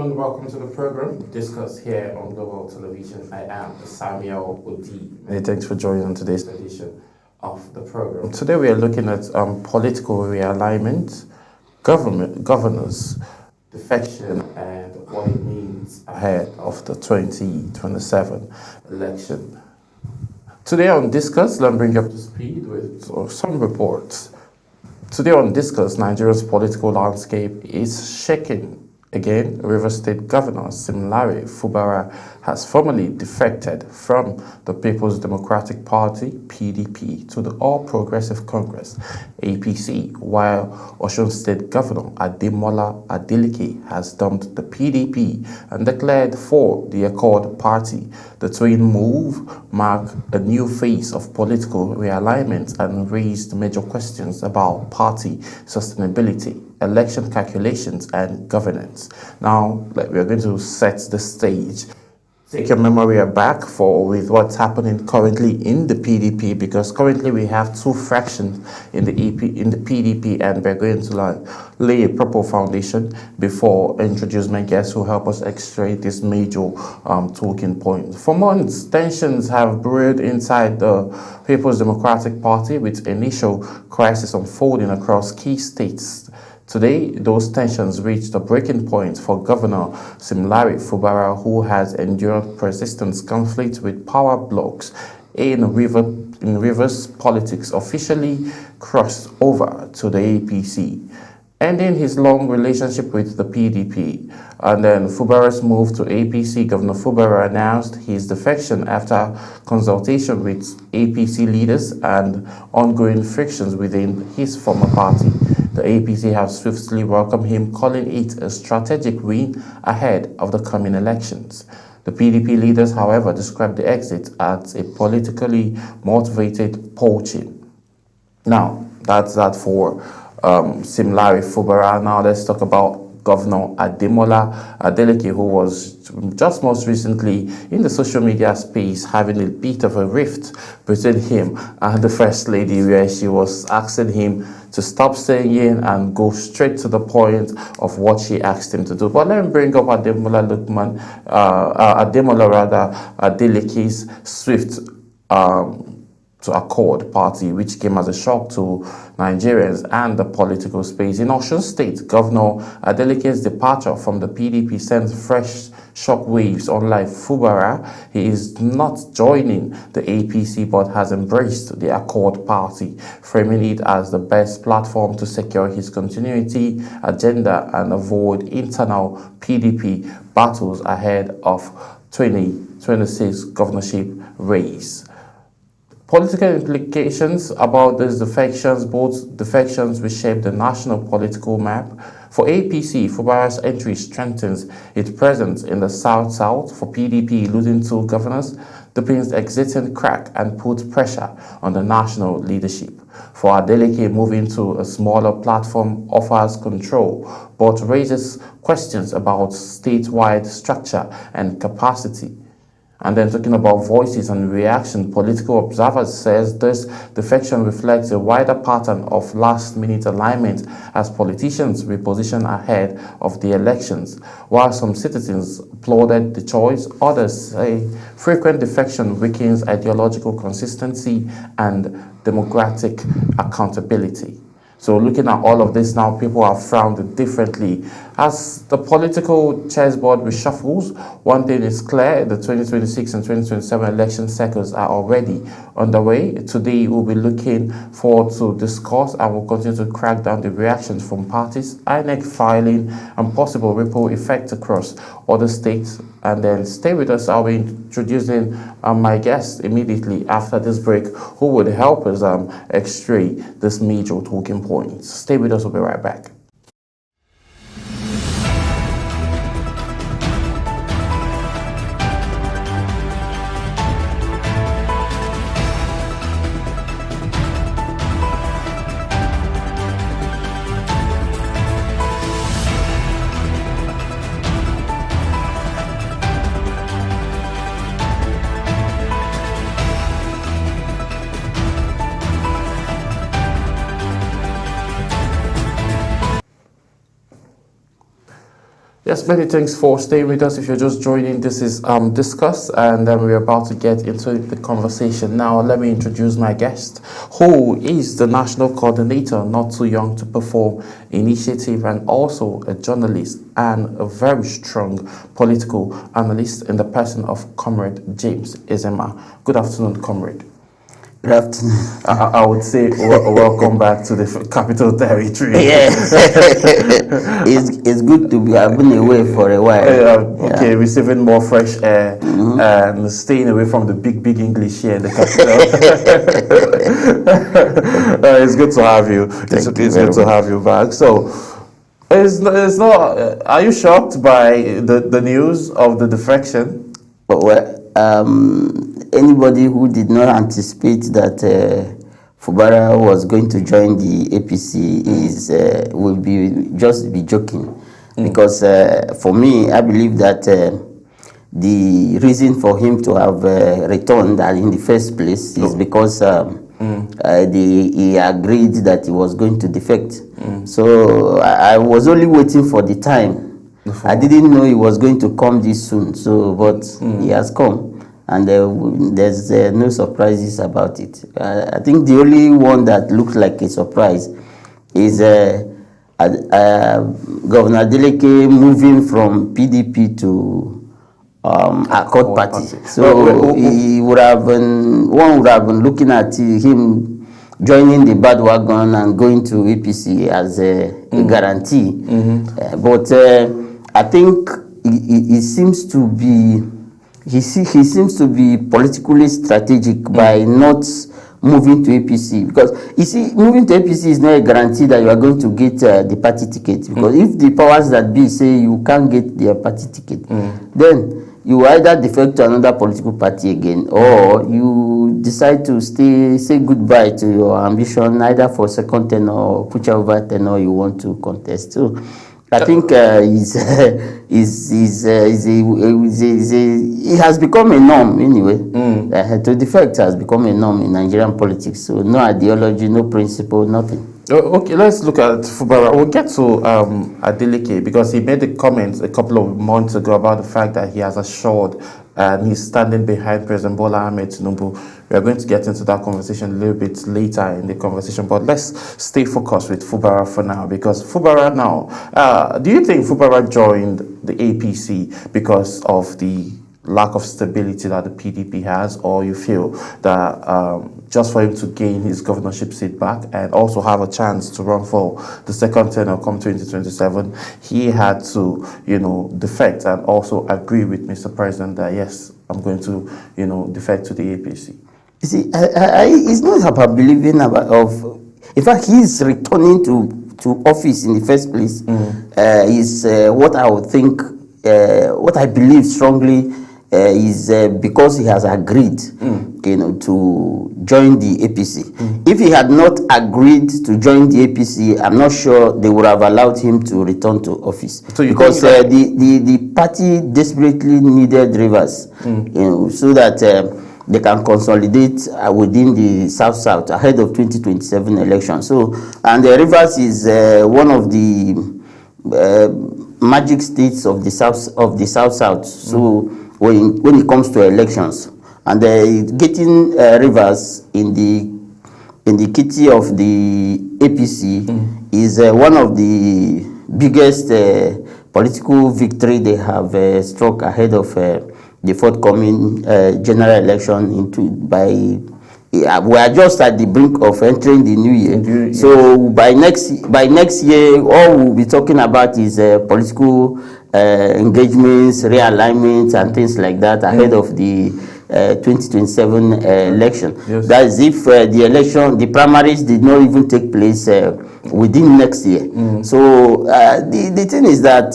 afternoon, welcome to the program, Discuss here on Global Television. I am Samuel Odi. Many thanks for joining on today's edition of the program. Today we are looking at political realignment, governors, defection, and what it means ahead of the 2027 election. Today on Discuss, let me bring you up to speed with some reports. Today on Discuss, Nigeria's political landscape is shaking. Again, Rivers State Governor Similare Fubara has formally defected from the People's Democratic Party, PDP, to the All Progressive Congress, APC, while Osun State Governor Ademola Adeleke has dumped the PDP and declared for the Accord Party. The twin move marked a new phase of political realignment and raised major questions about party sustainability, election calculations, and governance. Now, we're going to set the stage. Take your memory back with what's happening currently in the PDP, because currently we have two fractions in the PDP, and we're going to lay a proper foundation before I introduce my guests who help us extract this major talking point. For months, tensions have brewed inside the People's Democratic Party, with initial crisis unfolding across key states. Today, those tensions reached a breaking point for Governor Similare Fubara, who has endured persistent conflict with power blocs in Rivers politics, officially crossed over to the APC, ending his long relationship with the PDP. And then Fubara's move to APC, Governor Fubara announced his defection after consultation with APC leaders and ongoing frictions within his former party. The APC have swiftly welcomed him, calling it a strategic win ahead of the coming elections. The PDP leaders, however, described the exit as a politically motivated poaching. Now, that's that for Similare Fubara. Now let's talk about Governor Ademola Adeleke, who was just most recently in the social media space having a bit of a rift between him and the First Lady, where she was asking him to stop saying and go straight to the point of what she asked him to do. But let me bring up Adeleke's swift to Accord Party, which came as a shock to Nigerians and the political space. In Osun State, Governor Adeleke's departure from the PDP sent fresh shockwaves. Unlike Fubara, he is not joining the APC but has embraced the Accord Party, framing it as the best platform to secure his continuity agenda and avoid internal PDP battles ahead of 2026 governorship race. Political implications about these defections. Both defections reshape the national political map. For APC, Fubara's entry strengthens its presence in the South-South. For PDP, losing two governors depends exiting crack and put pressure on the national leadership. For Adeleke, moving to a smaller platform offers control, but raises questions about statewide structure and capacity. And then talking about voices and reaction, political observers says this defection reflects a wider pattern of last-minute alignment as politicians reposition ahead of the elections. While some citizens applauded the choice, others say frequent defection weakens ideological consistency and democratic accountability. So looking at all of this now, people have frowned differently. As the political chessboard reshuffles, one thing is clear: the 2026 and 2027 election cycles are already underway. Today, we'll be looking forward to discourse and we'll continue to crack down the reactions from parties, INEC filing, and possible ripple effect across other states. And then stay with us. I'll be introducing my guest immediately after this break, who would help us extract this major talking points. Stay with us. We'll be right back. Yes, many thanks for staying with us. If you're just joining, this is Discuss, and we're about to get into the conversation. Now, let me introduce my guest, who is the National Coordinator, Not Too Young to Perform initiative, and also a journalist and a very strong political analyst in the person of Comrade James Ezema. Good afternoon, Comrade. Good afternoon. I would say welcome back to the capital territory. Yeah, it's good to be. I've been away for a while. Okay, receiving more fresh air and staying away from the big English here in the capital. It's good to have you. It's good to have you back. So, it's not. Are you shocked by the news of the defection? Well, anybody who did not anticipate that Fubara was going to join the APC will just be joking, because for me, I believe that the reason for him to have returned in the first place is because he agreed that he was going to defect. So I was only waiting for the time. I didn't know he was going to come this soon. So, but he has come. And there's no surprises about it. I think the only one that looks like a surprise is Governor Adeleke moving from PDP to Accord Party. So he would have one would have been looking at him joining the bandwagon and going to APC as a guarantee. But I think he seems to be. He seems to be politically strategic by not moving to APC, because you see, moving to APC is not a guarantee that you are going to get the party ticket, because if the powers that be say you can't get their party ticket, then you either defect to another political party again, or you decide to say goodbye to your ambition, either for second tenure or whichever tenure you want to contest. So I think it has become a norm anyway. To defect has become a norm in Nigerian politics. So no ideology, no principle, nothing. Okay, let's look at Fubara. We'll get to Adeleke, because he made a comment a couple of months ago about the fact that he has assured and he's standing behind President Bola Ahmed Tinubu. We are going to get into that conversation a little bit later in the conversation, but let's stay focused with Fubara for now, because Fubara now, do you think Fubara joined the APC because of the lack of stability that the PDP has, or you feel that just for him to gain his governorship seat back and also have a chance to run for the second tenure come 2027, he had to, defect and also agree with Mr. President that, yes, I'm going to, defect to the APC? You see, it's not about believing in fact, he's returning to office in the first place. Is what I would think, what I believe strongly is because he has agreed, to join the APC. If he had not agreed to join the APC, I'm not sure they would have allowed him to return to office. So because the party desperately needed Rivers, so that they can consolidate within the South ahead of 2027 election. So, and Rivers is one of the magic states of the South. So when it comes to elections, and getting Rivers in the kitty of the APC is one of the biggest political victory they have struck ahead of the forthcoming general election. We are just at the brink of entering the new year. So by next year, all we'll be talking about is political engagements, realignments, and things like that ahead of the 2027 election. Yes. That is if the primaries did not even take place within next year. So the thing is that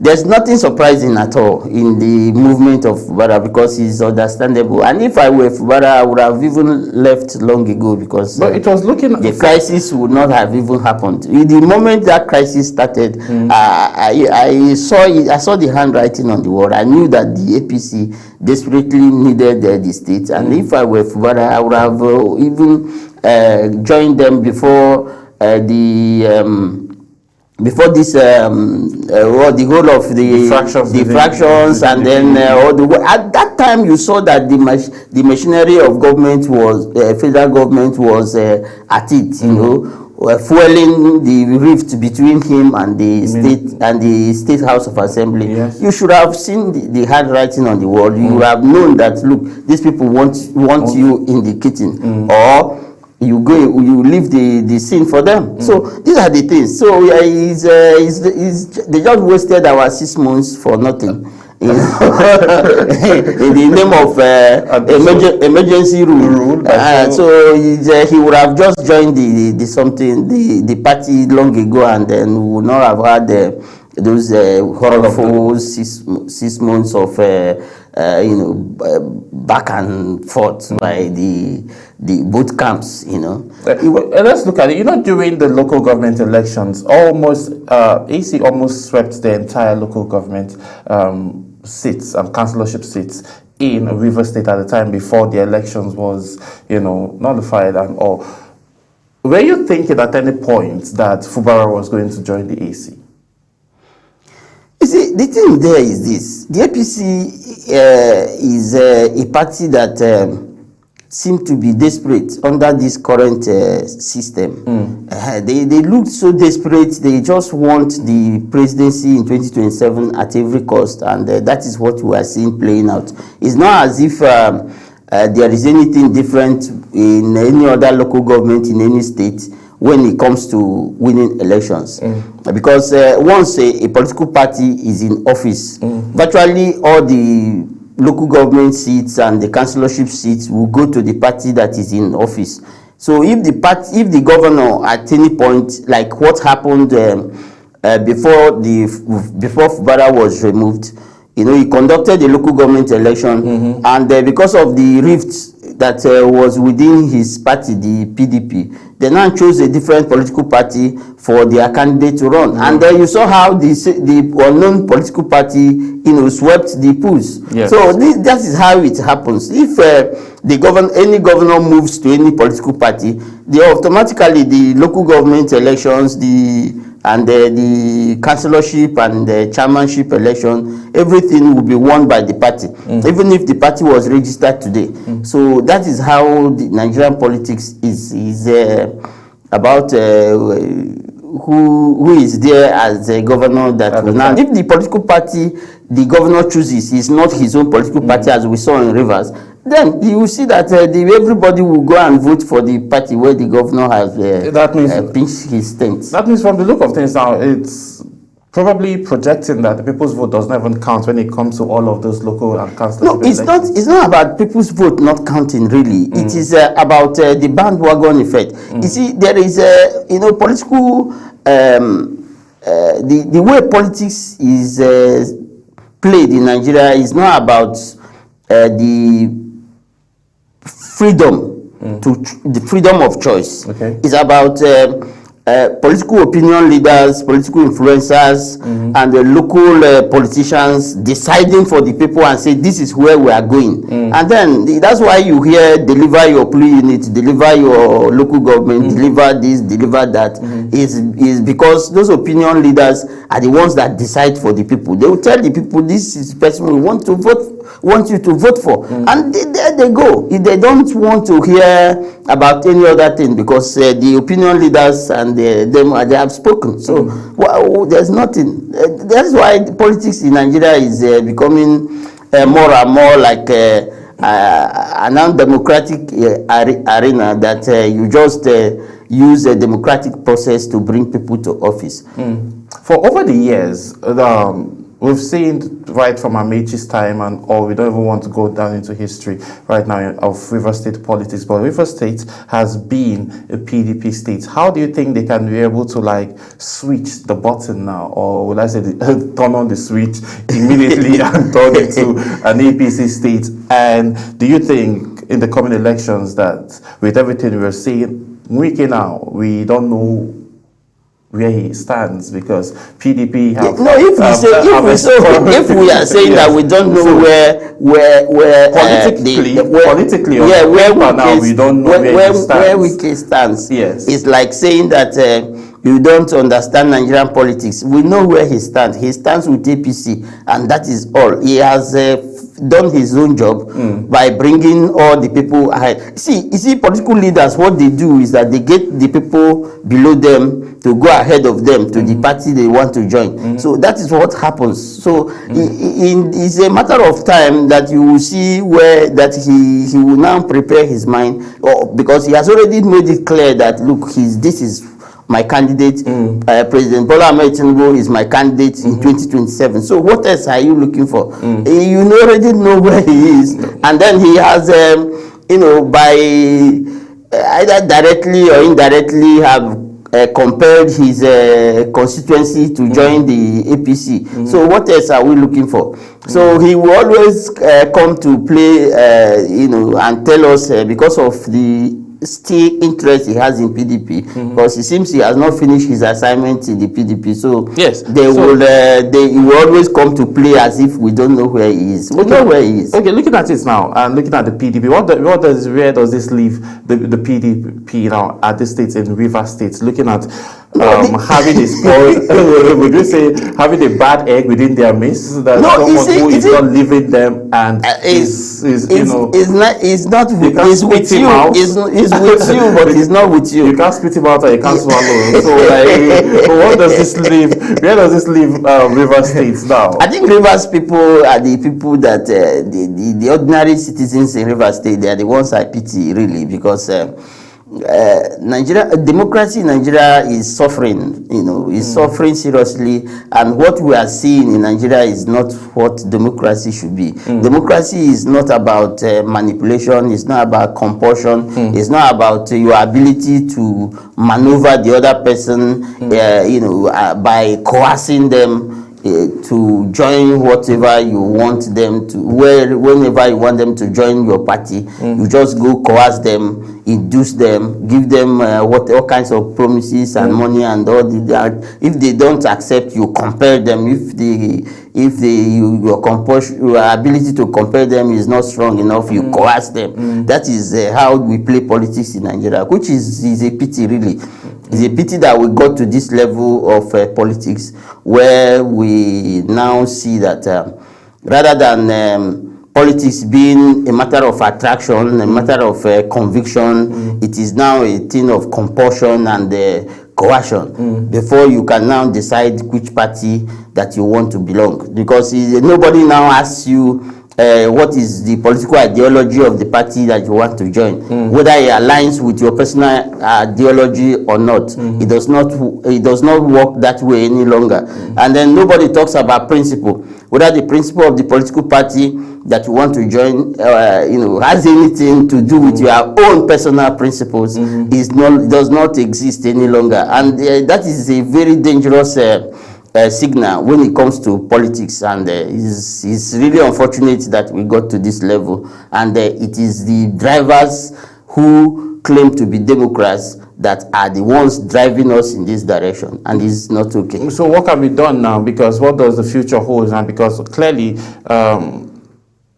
there's nothing surprising at all in the movement of Fubara, because it's understandable. And if I were Fubara, I would have even left long ago, because it was looking the crisis would not have even happened. In the moment that crisis started, I saw the handwriting on the wall. I knew that the APC desperately needed the state. And if I were Fubara, I would have even joined them before before this the whole of the fractions and then at that time you saw that the machinery of government was federal government was at it, you know, fueling the rift between him and the state house of assembly. Yes. You should have seen the handwriting on the wall. You would have known that, look, these people want you in the kitchen, or you go, you leave the scene for them. So these are the things. So they just wasted our 6 months for nothing. In the name of emergency rule. So he would have just joined the party long ago, and then we would not have had those horrible 6 months of back and forth by the both camps, you know. Let's look at it. You know, during the local government elections, AC almost swept the entire local government seats and councillorship seats in Rivers State at the time before the elections was, nullified and all. Were you thinking at any point that Fubara was going to join the AC? You see, the thing there is this: the APC is a party that seem to be desperate under this current system. They look so desperate. They just want the presidency in 2027 at every cost, and that is what we are seeing playing out. It's not as if there is anything different in any other local government in any state when it comes to winning elections. Because once a political party is in office, virtually all the local government seats and the councillorship seats will go to the party that is in office. So if the governor at any point, like what happened before Fubara was removed, you know, he conducted the local government election, and because of the rift that was within his party, the PDP, they now chose a different political party for their candidate to run. And then you saw how the unknown political party, swept the polls. Yes. So that is how it happens. If any governor moves to any political party, automatically the local government elections, the councillorship and the chairmanship election, everything will be won by the party, even if the party was registered today. So that is how the Nigerian politics is about who is there as a governor that will now. If the political party the governor chooses is not his own political party, as we saw in Rivers, then you will see that everybody will go and vote for the party where the governor has pinched his tent. That means from the look of things now, it's probably projecting that the people's vote does not even count when it comes to all of those local and council. No, it's not about people's vote not counting, really. It is about the bandwagon effect. You see, there is political the way politics is played in Nigeria is not about the freedom the freedom of choice. Okay. It's about political opinion leaders, political influencers, and the local politicians deciding for the people and say this is where we are going. And then that's why you hear deliver your plea unit, deliver your local government, deliver this, deliver that. Is because those opinion leaders are the ones that decide for the people. They will tell the people this is the person we want you to vote for, and there they go. If they don't want to hear about any other thing, because the opinion leaders and they have spoken, so there's nothing. That's why politics in Nigeria is becoming more and more like an undemocratic arena that you just use a democratic process to bring people to office. For over the years, we've seen right from Amaechi's time and all, we don't even want to go down into history right now of Rivers State politics, but Rivers State has been a PDP state. How do you think they can be able to switch the button now, or will I say turn on the switch immediately and turn it to an APC state? And do you think in the coming elections that with everything we're seeing, Wike now, we don't know where he stands, because PDP have... No, if we are saying that we don't know where politically now we don't know where he stands. Where Wike stands. Yes. It's like saying that you don't understand Nigerian politics. We know where he stands. He stands with APC, and that is all. He has done his own job by bringing all the people ahead. You see, political leaders, what they do is that they get the people below them to go ahead of them to the party they want to join. So that is what happens. So it's a matter of time that you will see where that he will now prepare his mind, because he has already made it clear that, look, this is my candidate. President Bola Ahmed Tinubu is my candidate in 2027. So what else are you looking for? You already know where he is, and then he has, by either directly or indirectly have compared his constituency to join the APC. So what else are we looking for? So he will always come to play, and tell us because of the still interest he has in PDP, because it seems he has not finished his assignment in the PDP. So yes, he will always come to play as if we don't know where he is. We know where he is. Okay, looking at it now and looking at the PDP, where does this leave the PDP now at this state in Rivers State? Looking at having a spoiled, would you say having a bad egg within their midst, that someone who is not leaving them and is with you. He's with you, but he's not with you. You can't spit him out and you can't swallow. So what does this leave? Where does this leave Rivers State now? I think Rivers people are the people that the ordinary citizens in Rivers State, they are the ones I pity, really, because democracy in Nigeria is suffering, is suffering seriously, and what we are seeing in Nigeria is not what democracy should be. Democracy is not about manipulation, it's not about compulsion, it's not about your ability to maneuver the other person, by coercing them to join whatever you want them to, whenever you want them to join your party. You just go coerce them, induce them, give them all kinds of promises and money and all that. If they don't accept, you compel them. Your ability to compel them is not strong enough, you coerce them. That is how we play politics in Nigeria, which is a pity, really. It's a pity that we got to this level of politics, where we now see that rather than politics being a matter of attraction, a matter of conviction, it is now a thing of compulsion and coercion before you can now decide which party that you want to belong. Because nobody now asks you what is the political ideology of the party that you want to join, whether it aligns with your personal ideology or not. It does not work that way any longer. And then nobody talks about principle, whether the principle of the political party that you want to join has anything to do with your own personal principles. Does not exist any longer, and that is a very dangerous signal when it comes to politics, and it's really unfortunate that we got to this level, and it is the drivers who claim to be Democrats that are the ones driving us in this direction, and it's not okay. So what can be done now? Because what does the future hold? And because clearly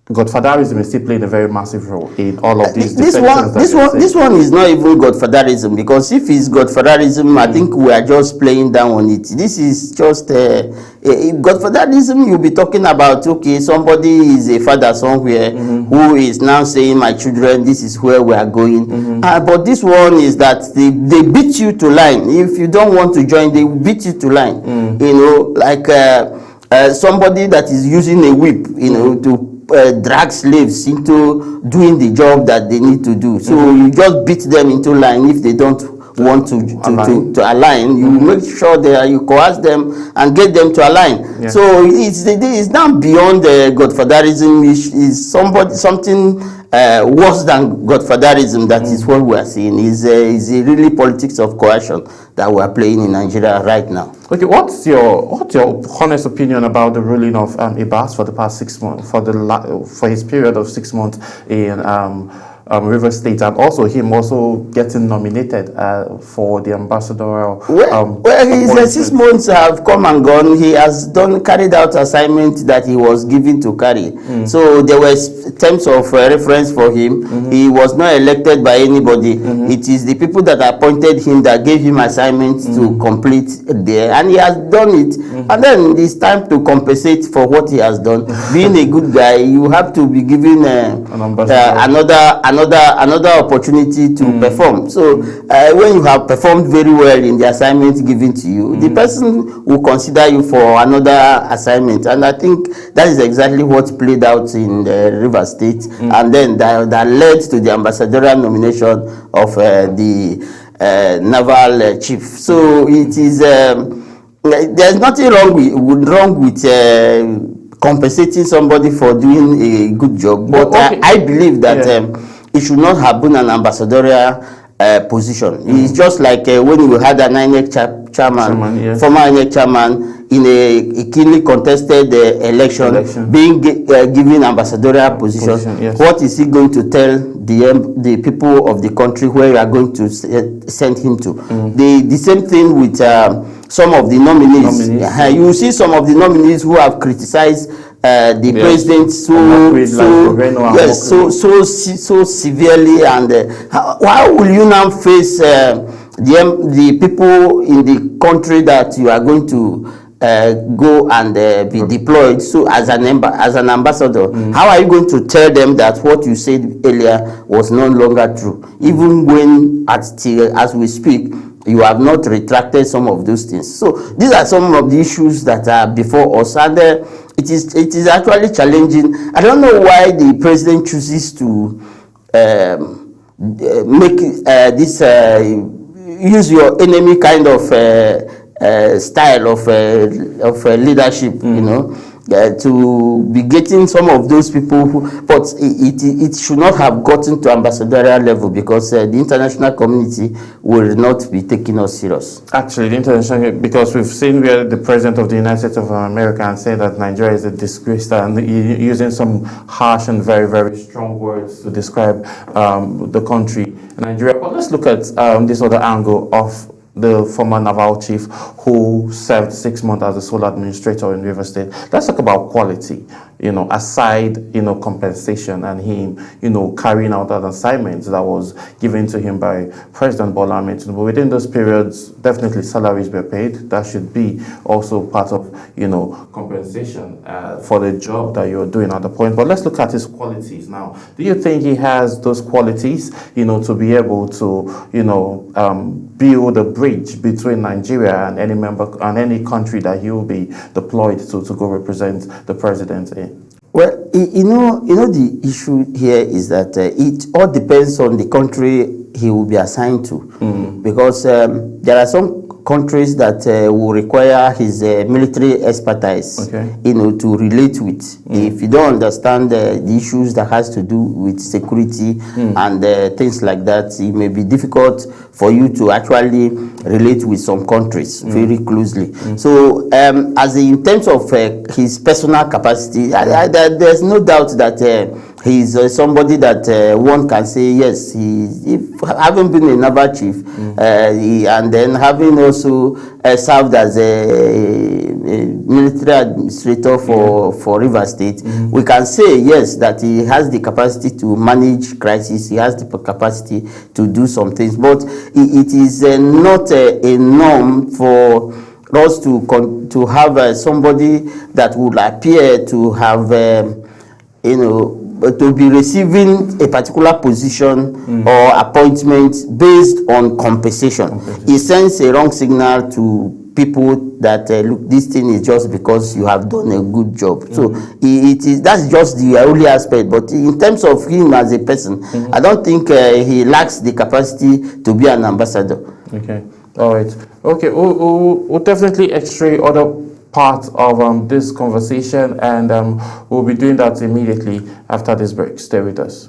Godfatherism is still playing a very massive role in all of these. This one is not even Godfatherism, because if it's Godfatherism, I think we are just playing down on it. This is just Godfatherism. You'll be talking about, okay, somebody is a father somewhere who is now saying, my children, this is where we are going. But this one is that they beat you to line. If you don't want to join, they beat you to line. Like somebody that is using a whip, to drag slaves into doing the job that they need to do. So you just beat them into line. If they don't want to align, you make sure that you coerce them and get them to align. So it's now beyond Godfatherism. Is something worse than Godfatherism. That is what we are seeing. Is really politics of coercion that we are playing in Nigeria right now. Okay, what's your honest opinion about the ruling of Ibas for the past 6 months, for his period of 6 months in Rivers State, and also him also getting nominated for the ambassadorial. His 6 months have come and gone. He has carried out assignments that he was given to carry. So there were terms of reference for him. He was not elected by anybody. It is the people that appointed him that gave him assignments to complete there, and he has done it. And then it's time to compensate for what he has done. Being a good guy, you have to be given another opportunity to perform. So when you have performed very well in the assignment given to you, the person will consider you for another assignment. And I think that is exactly what played out in Rivers State, and then that led to the ambassadorial nomination of the naval chief. So it is there's nothing wrong with compensating somebody for doing a good job, but I believe that it should not have been an ambassadorial position. It's just like when you had an INEC chairman, former INEC chairman, in a keenly contested election, being given ambassadorial position. What is he going to tell the people of the country where you are going to send him to? The same thing with some of the nominees. You see some of the nominees who have criticized the president so severely, and how will you now face the people in the country that you are going to go and be deployed as an ambassador? How are you going to tell them that what you said earlier was no longer true, even when as we speak you have not retracted some of those things? So these are some of the issues that are before us, and it is actually challenging. I don't know why the president chooses to make this use your enemy kind of style of leadership, you know, to be getting some of those people but it should not have gotten to ambassadorial level, because the international community will not be taking us serious. Actually, the international, because we've seen where the president of the United States of America and saying that Nigeria is a disgrace, and using some harsh and very, very strong words to describe the country, Nigeria. But let's look at this other angle of the former naval chief who served 6 months as the sole administrator in Rivers State. Let's talk about quality, you know, aside, you know, compensation and him, you know, carrying out that assignment that was given to him by President Bola Ahmed Tinubu. But within those periods, definitely salaries were paid. That should be also part of, you know, compensation for the job that you're doing at the point. But let's look at his qualities now. Do you think he has those qualities, you know, to be able to, you know, build a bridge between Nigeria and any member and any country that he will be deployed to go represent the president in? Well, you know, the issue here is that it all depends on the country he will be assigned to, because there are some countries that will require his military expertise, you know, to relate with. If you don't understand the issues that has to do with security and things like that, it may be difficult for you to actually relate with some countries very closely. So, as in terms of his personal capacity, there's no doubt that he's somebody that one can say, yes, having been a naval chief, and then having also served as a military administrator for Rivers State, we can say, yes, that he has the capacity to manage crisis, he has the capacity to do some things, but it is not a norm for us to have somebody that would appear to have, you know, to be receiving a particular position or appointment based on compensation. It sends a wrong signal to people that look, this thing is just because you have done a good job. So that's just the only aspect. But in terms of him as a person, I don't think he lacks the capacity to be an ambassador. Okay. All right. Okay. We'll definitely extract other part of this conversation, and we'll be doing that immediately after this break. Stay with us.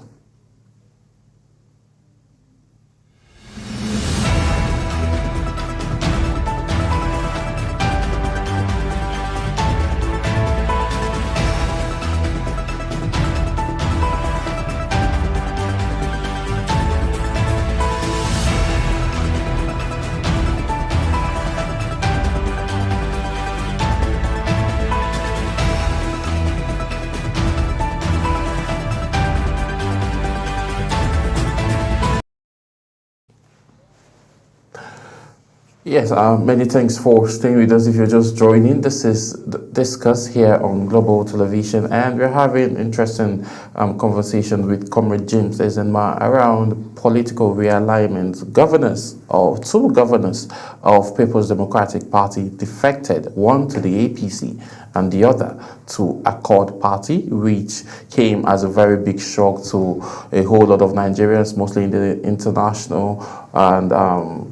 Yes, many thanks for staying with us. If you're just joining, this is Discuss here on Global Television, and we're having interesting conversation with Comrade James Ezenma around political realignment. Governors, or two governors of People's Democratic Party defected, one to the APC and the other to Accord Party, which came as a very big shock to a whole lot of Nigerians, mostly in the international and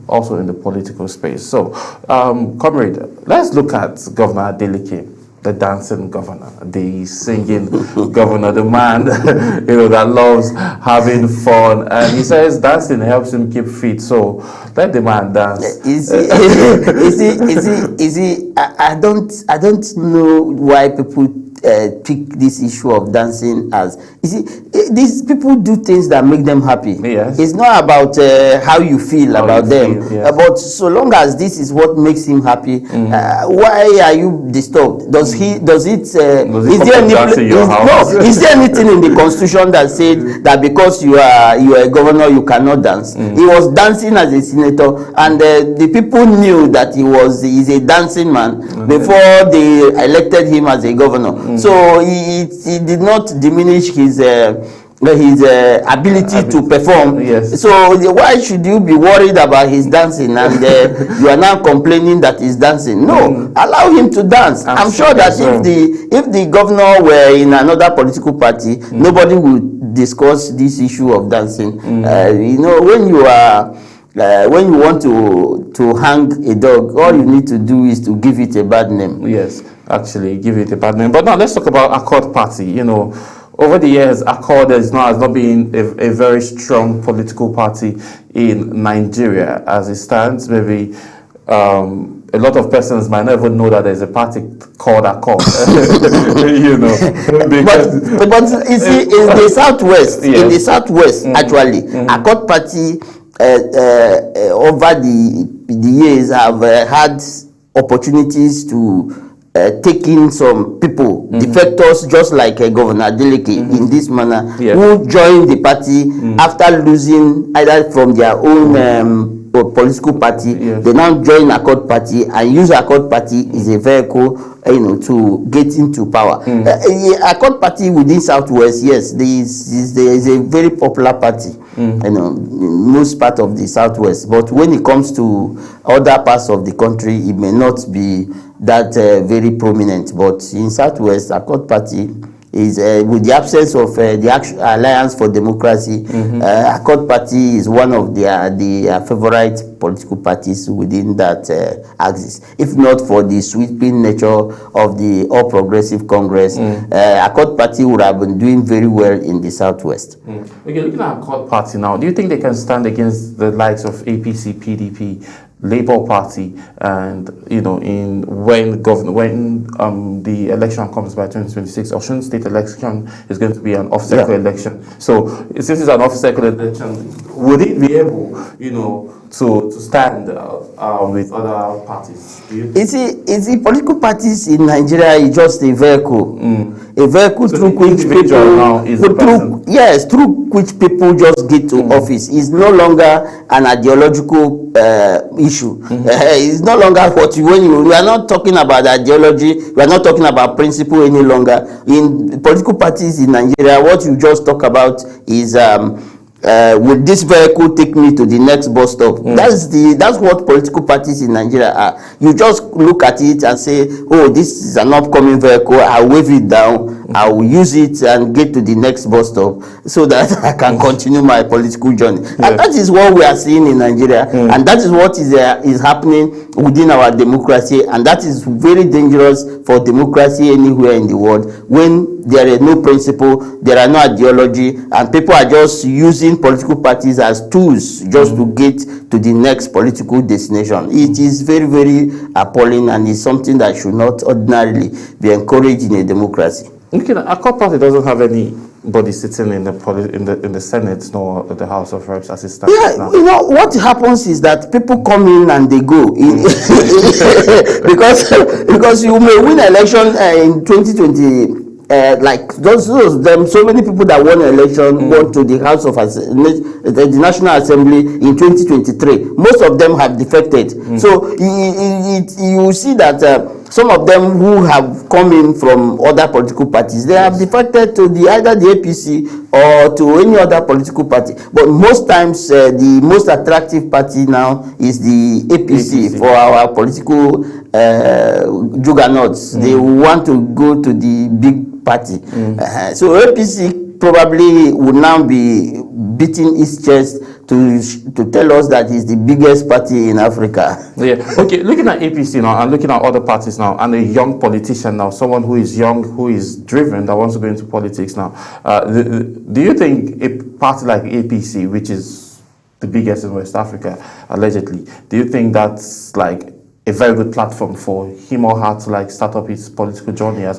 also in the political space. So, comrade, let's look at Governor Adeleke, the dancing governor, the singing governor, the man that loves having fun, and he says dancing helps him keep fit. So let the man dance. I don't know why people pick this issue of dancing as, these people do things that make them happy. Yes. It's not about how you feel about them, but so long as this is what makes him happy, why are you disturbed? Is there anything in the constitution that said that because you are a governor you cannot dance? He was dancing as a senator, and the people knew that he's a dancing man before they elected him as a governor. So he did not diminish his ability to perform. Yes. So why should you be worried about his dancing and you are now complaining that he's dancing? No, allow him to dance. I'm sure that if the governor were in another political party, nobody would discuss this issue of dancing. When you want to hang a dog, all you need to do is to give it a bad name. Yes, actually give it a bad name. But now let's talk about Accord Party. Over the years, Accord has not been a very strong political party in Nigeria as it stands. Maybe a lot of persons might not even know that there's a party called Accord. But you see, in the southwest, actually, Accord Party over the years have had opportunities to take in some people, defectors, just like Governor Adeleke in this manner, who joined the party after losing either from their own political party. They now join Accord Party and use Accord Party as a vehicle, to get into power. Accord Party within Southwest, yes, there is a very popular party, in most part of the Southwest. But when it comes to other parts of the country, it may not be that very prominent. But in Southwest, Accord Party is, with the absence of the Alliance for Democracy, Accord Party is one of their favorite political parties within that axis. If not for the sweeping nature of the All Progressive Congress, Accord Party would have been doing very well in the Southwest. Okay, looking at Accord Party now, do you think they can stand against the likes of APC, PDP, Labour Party, and when the election comes by 2026, Osun State election is going to be an off-cycle election. So since it's an off-cycle election, would it be able, to stand with other parties? You see, political parties in Nigeria is just a vehicle, through which people just get to office. It's no longer an ideological issue. It's no longer we are not talking about ideology. We are not talking about principle any longer. In political parties in Nigeria, what you just talk about is will this vehicle take me to the next bus stop? That's what political parties in Nigeria are. You just look at it and say, oh, this is an upcoming vehicle, I'll wave it down, I'll use it and get to the next bus stop so that I can continue my political journey. And that is what we are seeing in Nigeria, and that is what is happening within our democracy, and that is very dangerous for democracy anywhere in the world, when there is no principle, there are no ideology, and people are just using political parties as tools just to get to the next political destination. It is very, very appalling, and is something that should not ordinarily be encouraged in a democracy. Okay, Accord Party doesn't have anybody sitting in the Senate nor the House of Reps as it stands now. What happens is that people come in and they go because you may win election in 2020. like those of them, so many people that won an election went to the House of the National Assembly in 2023. Most of them have defected. So you see that some of them who have come in from other political parties, they have defected to either the APC or to any other political party. But most times, the most attractive party now is the APC. For our political juggernauts. They want to go to the big party. So APC probably would now be beating its chest to tell us that it's the biggest party in Africa. Yeah. Okay. Looking at APC now and looking at other parties now, and a young politician now, someone who is young, who is driven, that wants to go into politics now. Do you think a party like APC, which is the biggest in West Africa, allegedly, do you think that's like a very good platform for him or her to like start up his political journey or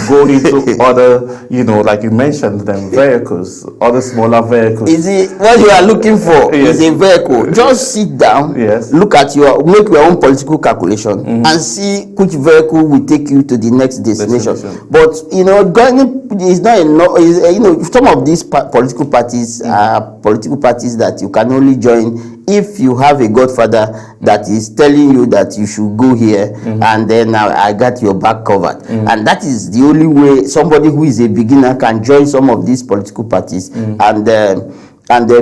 go into other, you know, like you mentioned them, vehicles, other smaller vehicles? Is it what you are looking for? Is a vehicle. Just sit down, look at make your own political calculation and see which vehicle will take you to the next destination. But you know, going is not enough. You know, some of these political parties are political parties that you can only join if you have a godfather that is telling you that you should go here, and then I got your back covered. And that is the only way somebody who is a beginner can join some of these political parties and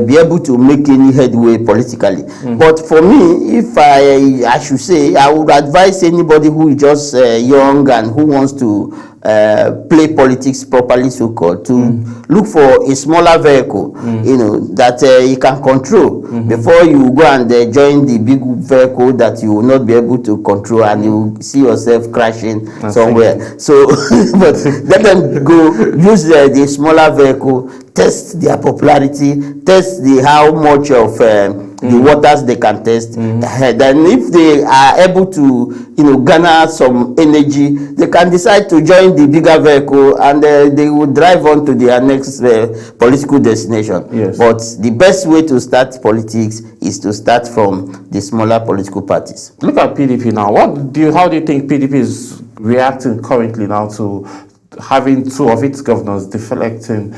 be able to make any headway politically. But for me, if I should say, I would advise anybody who is just young and who wants to play politics properly, so-called, to look for a smaller vehicle, you know, that you can control before you go and join the big vehicle that you will not be able to control, and you see yourself crashing somewhere. So, but let them go use the smaller vehicle, test their popularity, test how much of the waters they can test. Then if they are able to, you know, garner some energy, they can decide to join the bigger vehicle, and they will drive on to their next political destination. But the best way to start politics is to start from the smaller political parties. Look at PDP now. How do you think PDP is reacting currently now to having two of its governors defecting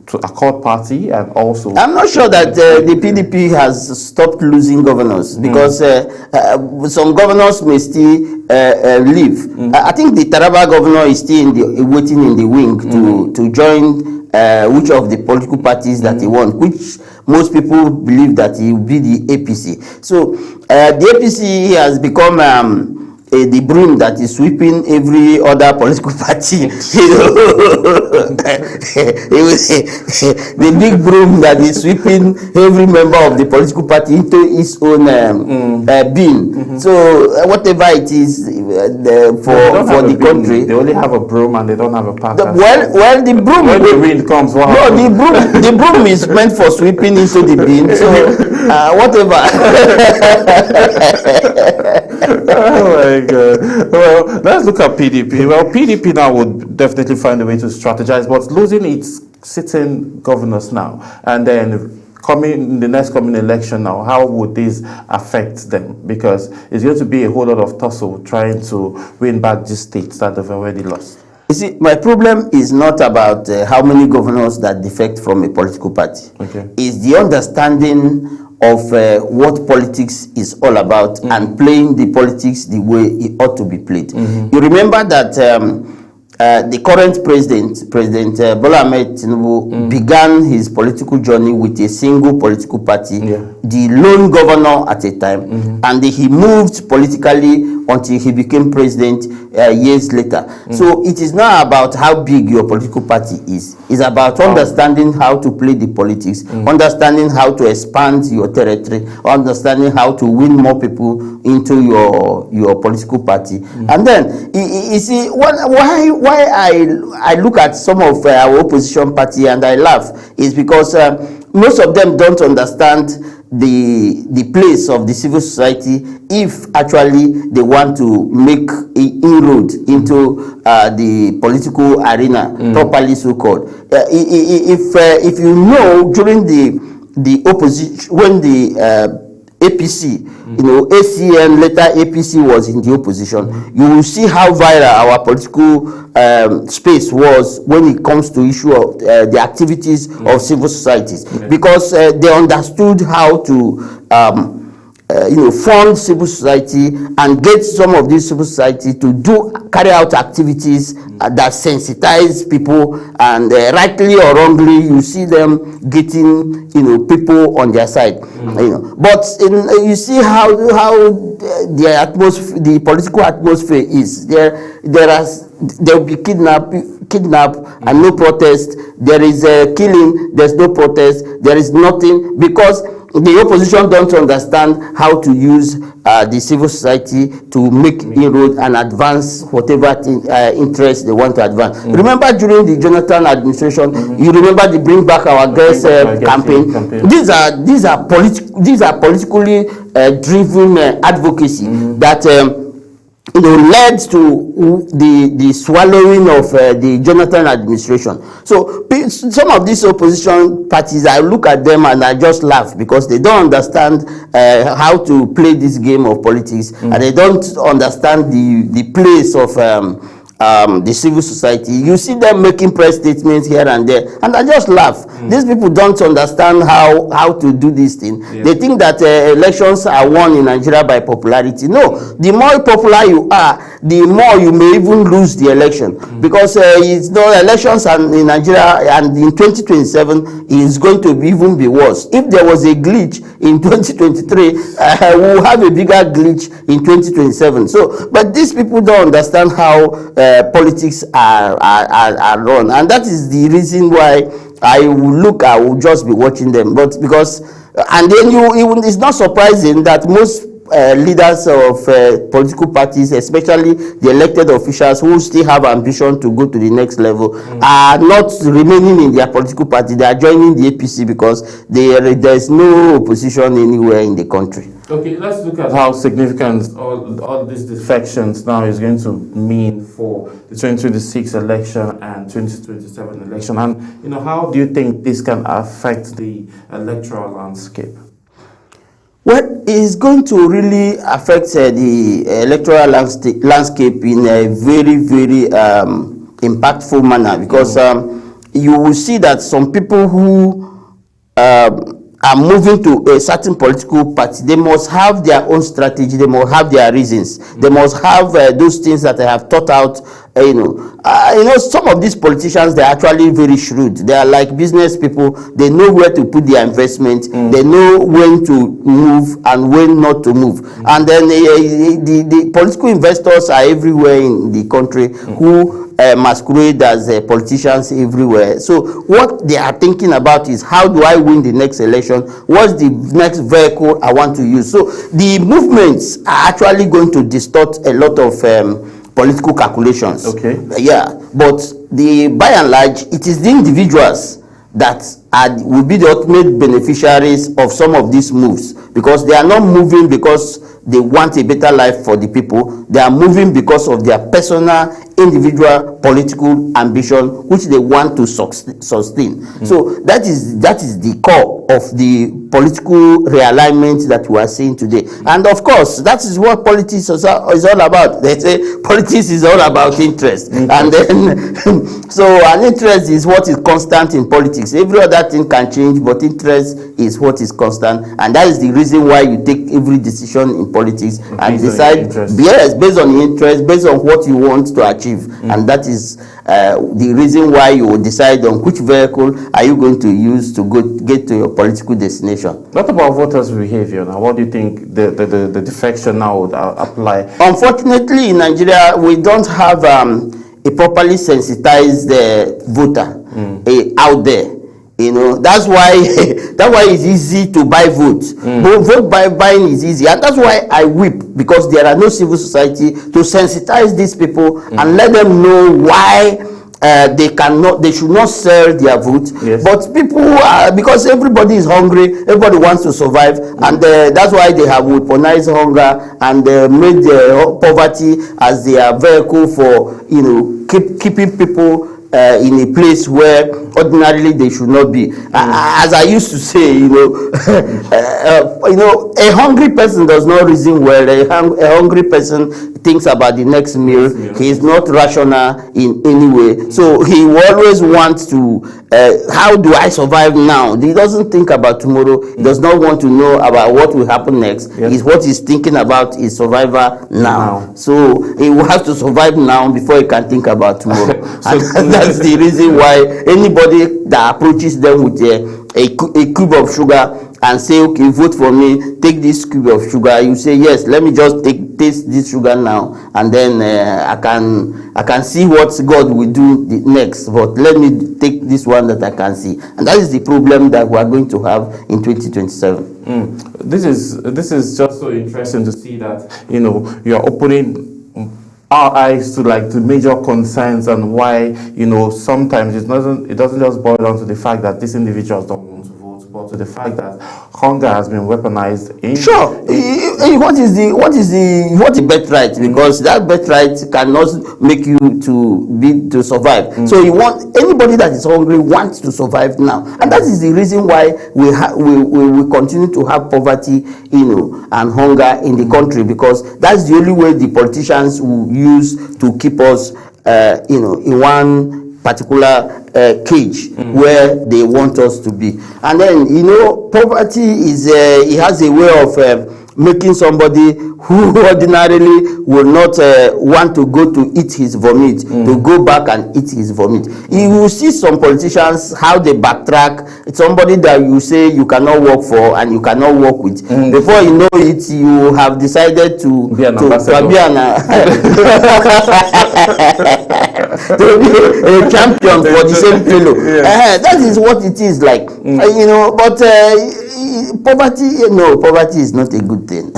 to Accord Party, and also I'm not sure that the PDP has stopped losing governors, because some governors may still leave. I think the Taraba governor is still waiting in the wing to join which of the political parties that he wants, which most people believe that he will be the APC. So the APC has become the broom that is sweeping every other political party. You know, the big broom that is sweeping every member of the political party into its own bin. So whatever it is for the country, they only have a broom and they don't have a pack. Well, the broom. When the wind comes, the broom is meant for sweeping into the bin. So whatever. Oh my God. Well, let's look at PDP. Well, PDP now would definitely find a way to strategize, but losing its sitting governors now, and then the next coming election now, how would this affect them? Because it's going to be a whole lot of tussle trying to win back these states that they've already lost. You see, my problem is not about how many governors that defect from a political party. It's the understanding of what politics is all about and playing the politics the way it ought to be played. You remember that the current President Bola Ahmed Tinubu began his political journey with a single political party, the lone governor at a time, and he moved politically until he became president years later. So it is not about how big your political party is. It's about understanding how to play the politics, understanding how to expand your territory, understanding how to win more people into your political party. And then, you see, why I look at some of our opposition party and I laugh is because most of them don't understand the place of the civil society if actually they want to make an inroad into the political arena, properly so-called. If you know, during the opposition, when the APC, you know, ACN, later APC was in the opposition, you will see how viral our political space was when it comes to issue of the activities of civil societies, because they understood how to you know, fund civil society and get some of these civil society to carry out activities that sensitize people, and rightly or wrongly you see them getting, you know, people on their side. You know, but you see how the atmosphere, the political atmosphere is there will be kidnap and no protest. There is a killing, there's no protest, there is nothing, because the opposition don't understand how to use the civil society to make inroads and advance whatever interest they want to advance. Remember during the Jonathan administration, you remember the Bring Back Our Girls campaign. These are politically driven advocacy that you know, led to the swallowing of the Jonathan administration. So some of these opposition parties, I look at them and I just laugh, because they don't understand how to play this game of politics, and they don't understand the place of the civil society. You see them making press statements here and there, and I just laugh. These people don't understand how to do this thing. They think that elections are won in Nigeria by popularity. No, the more popular you are, the more you may even lose the election, because it's no elections in Nigeria, and in 2027 is going to even be worse. If there was a glitch in 2023, we'll have a bigger glitch in 2027. So, but these people don't understand how politics are run, and that is the reason why I will just be watching them. But because, and then it's not surprising that most leaders of political parties, especially the elected officials who still have ambition to go to the next level, are not remaining in their political party. They are joining the APC because there is no opposition anywhere in the country. Okay, let's look at how significant all these defections now is going to mean for the 2026 election and 2027 election. And, you know, how do you think this can affect the electoral landscape? Well, it's going to really affect the electoral landscape in a very, very impactful manner, because you will see that some people who are moving to a certain political party, they must have their own strategy, they must have their reasons, they must have those things that they have thought out. You know, some of these politicians, they're actually very shrewd. They are like business people. They know where to put their investment. They know when to move and when not to move. And then the political investors are everywhere in the country who masquerade as politicians everywhere. So what they are thinking about is, how do I win the next election? What's the next vehicle I want to use? So the movements are actually going to distort a lot of political calculations. Okay. Yeah, but by and large, it is the individuals that will be the ultimate beneficiaries of some of these moves, because they are not moving because they want a better life for the people. They are moving because of their personal, individual political ambition, which they want to sustain. So that is the core of the political realignment that we are seeing today. And of course, that is what politics is all about. They say politics is all about interest. And then, so an interest is what is constant in politics. Every other thing can change, but interest is what is constant. And that is the reason why you take every decision in politics and decide, yes, based on the interest, based on what you want to achieve. And that is the reason why you will decide on which vehicle are you going to use to get to your political destination. What about voters' behavior now? What do you think the defection now would apply? Unfortunately, in Nigeria, we don't have a properly sensitized voter out there. You know, that's why it's easy to buy votes. Vote buying is easy, and that's why I weep, because there are no civil society to sensitize these people and let them know why they should not sell their vote. Yes. But people because everybody is hungry, everybody wants to survive, and that's why they have weaponized hunger and made poverty as their vehicle for, you know, keeping people in a place where ordinarily they should not be. As I used to say, you know, a hungry person does not reason well. A hungry person thinks about the next meal. He is not rational in any way. So he will always want to, how do I survive now? He doesn't think about tomorrow. He does not want to know about what will happen next. Is what he's thinking about is survival now. So he will have to survive now before he can think about tomorrow. And that's the reason why anybody that approaches them with a cube of sugar and say, okay, vote for me, take this cube of sugar, you say, yes, let me just taste this sugar now, and then I can see what God will do next, but let me take this one that I can see. And that is the problem that we are going to have in 2027. This is just so interesting to see that, you know, you're opening our eyes to like the major concerns and why, you know, sometimes it doesn't just boil down to the fact that these individuals don't want to vote, but to the fact that hunger has been weaponized. What is the birthright? Because that birthright cannot make you to survive. So you want anybody that is hungry wants to survive now, and that is the reason why we continue to have poverty, you know, and hunger in the country, because that's the only way the politicians will use to keep us, you know, in one particular cage where they want us to be. And then, you know, poverty is it has a way of making somebody who ordinarily will not want to go to eat his vomit to go back and eat his vomit. You will see some politicians how they backtrack. It's somebody that you say you cannot work for and you cannot work with. Before you know it, you have decided to be an ambassador. To be a champion for the same fellow. That is what it is like. You know, but poverty is not a good thing.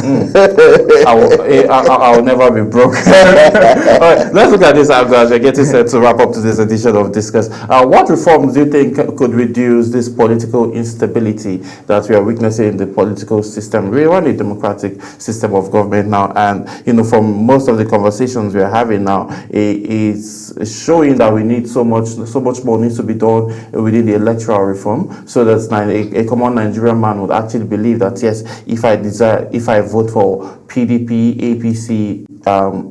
I'll never be broke. Right, let's look at this as we're getting set to wrap up today's edition of Discuss. What reforms do you think could reduce this political instability that we are witnessing in the political system? We run a democratic system of government now, and you know, from most of the conversations we are having now, it's showing that we need so much more needs to be done within the electoral reform, so that a common Nigerian man would actually believe that yes, if I vote for PDP, APC,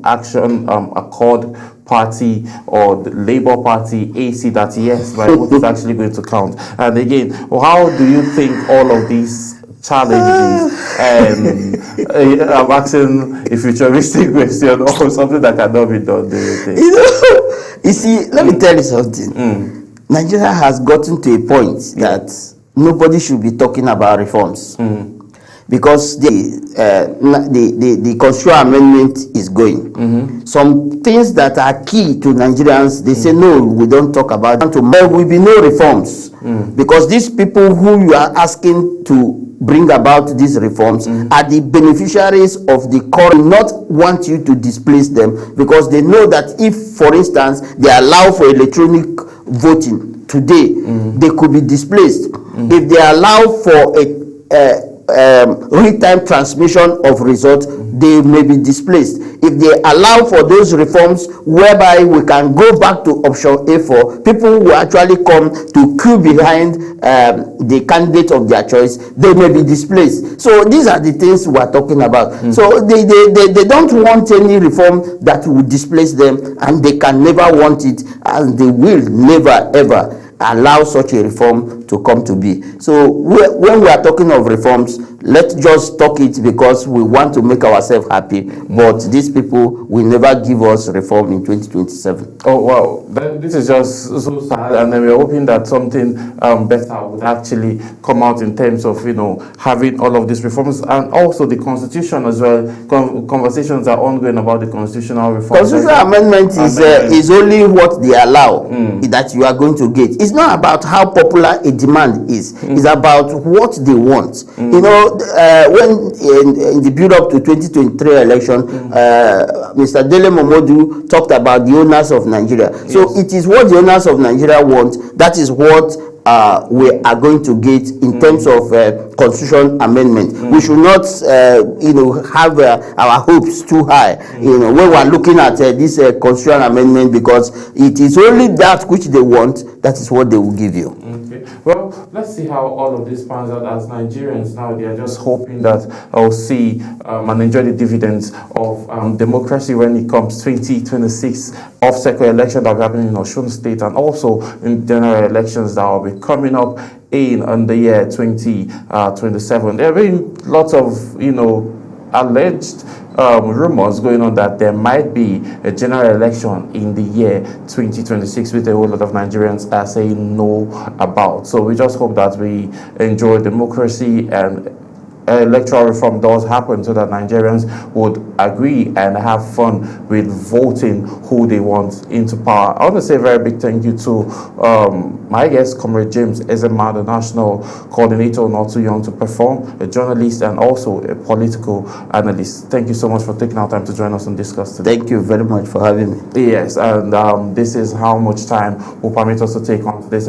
Action, Accord Party, or the Labour Party, AC, that yes, my vote is actually going to count. And again, how do you think all of these challenges, and I'm asking a futuristic question or something that cannot be done, do you think? You see, let me tell you something. Nigeria has gotten to a point that nobody should be talking about reforms, because the constitutional amendment is going. Some things that are key to Nigerians, they say no, we don't talk about it. There will be no reforms, because these people who you are asking to bring about these reforms are the beneficiaries of the current, not want you to displace them, because they know that if, for instance, they allow for electronic voting today, they could be displaced. If they allow for a real-time transmission of results, they may be displaced. If they allow for those reforms whereby we can go back to option A4, people who actually come to queue behind the candidate of their choice, they may be displaced. So these are the things we are talking about. So they don't want any reform that will displace them, and they can never want it, and they will never ever allow such a reform to come to be. So when we are talking of reforms, let's just talk it because we want to make ourselves happy, but these people will never give us reform in 2027. Oh wow, this is just so sad, and then we're hoping that something better would actually come out in terms of, you know, having all of these reforms, and also the constitution as well. Conversations are ongoing about the constitutional reform. Constitutional amendment is only what they allow that you are going to get. It's not about how popular a demand is. It's about what they want. You know, when in the build-up to 2023 election, Mr. Dele Momodu talked about the owners of Nigeria. So it is what the owners of Nigeria want. That is what we are going to get in terms of constitution amendment. We should not, have our hopes too high, when we are looking at this constitutional amendment, because it is only that which they want, that is what they will give you. Okay. Well, let's see how all of this pans out. As Nigerians now, they are just hoping that I'll see and enjoy the dividends of democracy when it comes 2026 off-cycle election that will be happening in Osun State, and also in general elections that will be coming up in the year 2027. There have been lots of, alleged rumors going on that there might be a general election in the year 2026, which a whole lot of Nigerians are saying no about. So we just hope that we enjoy democracy and electoral reform does happen, so that Nigerians would agree and have fun with voting who they want into power. I want to say a very big thank you to my guest, Comrade James Ezema, the National Coordinator, Not Too Young to Perform, a journalist and also a political analyst. Thank you so much for taking our time to join us on Discuss today. Thank you very much for having me. Yes, and this is how much time will permit us to take on today's